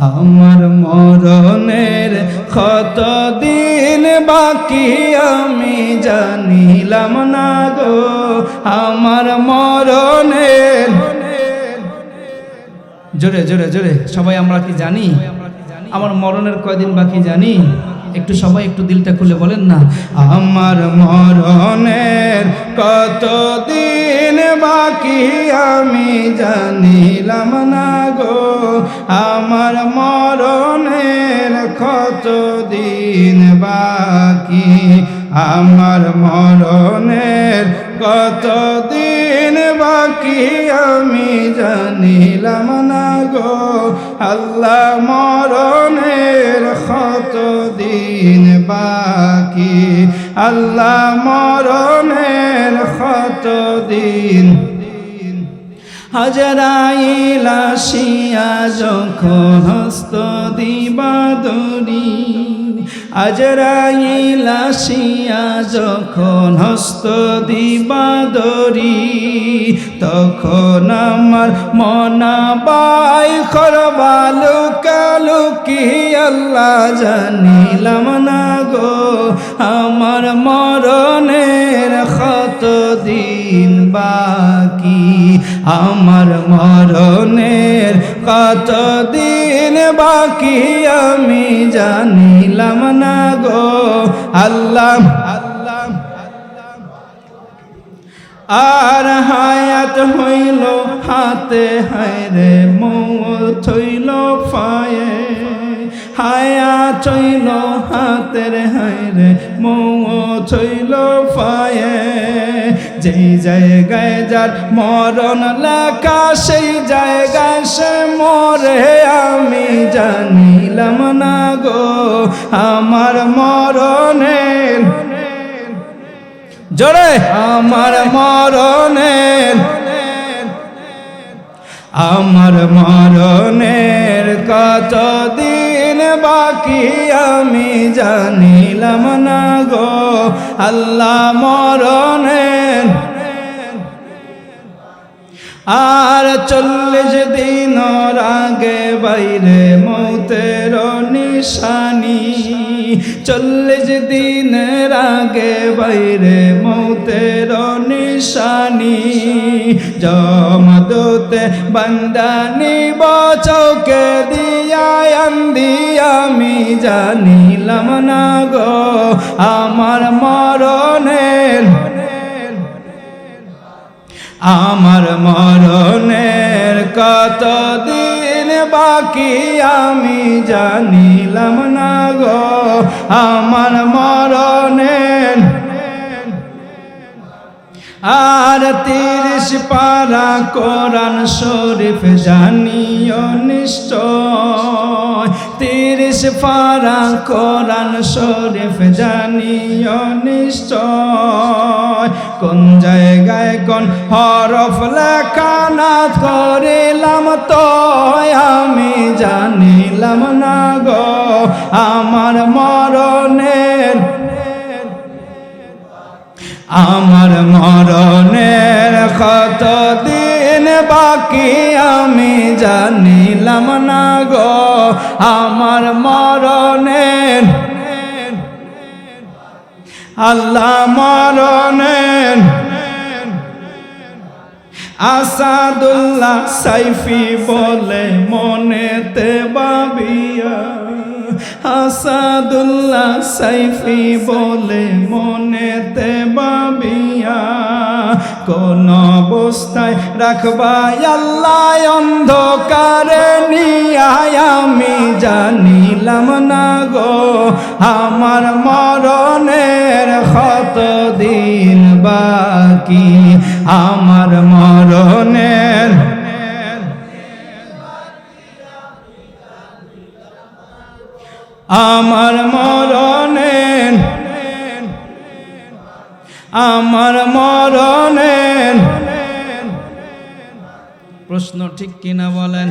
আমার মরণের কতদিন বাকি আমি জানিলাম না গো, আমার মরণের। জোরে জোরে জোরে সবাই আমরা কি জানি আমার মরণের কয়দিন বাকি জানি? একটু সবাই একটু দিলটা খুলে বলেন না, আমার মরণের কতদিন বাকি আমি জানিলাম না গো, আমার মরণের কতদিন বাকি, আমার মরণের কতদিন বাকি আমি জানিলাম না গো, আল্লাহ মরণের কতদিন বাকি, আল্লাহ মরণের কতদিন। আজরাইল আসিয়া যখন হস্ত দিবা দড়ি, আজরাইল আসিয়া যখন হস্ত দিবা দড়ি, তখন আমার মনাবাই করবা লুকালুকি, আল্লাহ জানিলাম না গো, আমার মরণের কতদিন বাকি, আমার মরণের কতদিন বাকি আমি জানিলাম না গো, আল্লাহ আল্লাহ। আর হায়াত হইল হাতে, হায়রে মৌত হইল পায়ে, হায়াত হইল হাতের, হায়রে মৌত হইল পায়ে, যেই জায়গায় যার মরণ লেখা সেই জায়গায় সে মরে আমি জানিলাম না গো, আমার মরণের। জোরে, আমার মরণের, আমার মরণের কতদিন বাকি আমি জানিলাম না গো, আল্লাহ মরণের। আর 40 দিন আগে বাইরে মৌতের নিশানি, 40 দিনের আগে বাইরে মৌতের নিশানি, জমদূতে বান্দানি বচকে দিয়া আন্দি আমি জানিলাম না গো, আমার মরণের, আমার মরণের কতদিন বাকি আমি জানিলাম না গো, আমার মরণের। আর 30 পারা কোরআন শরীফ জানিও নিশ্চয়, 30 পারা কোরআন শরীফ জানিও নিশ্চয়, কোন জায়গায় কোন হরফ লেখা না করিলাম তো আমি জানিলাম না গো, আমার মরণের, আমার মরণের কতদিন বাকি আমি জানিলাম না গো, আমার মরণের, আল্লাহ মরণের। আসাদুল্লাহ সাইফি বলে মনেতে ভাবিয়া, আসাদুল্লাহ সাইফি বলে মনেতে ভাবিয়া, কোন অবস্থায় রাখবাই আল্লাহ অন্ধকারে নিয়া আমি জানিলাম না গো, আমার মরণের কতদিন বাকি, আমার মরণের, আমার মরণের, আমার মরণের। প্রশ্ন ঠিক কিনা বলেন?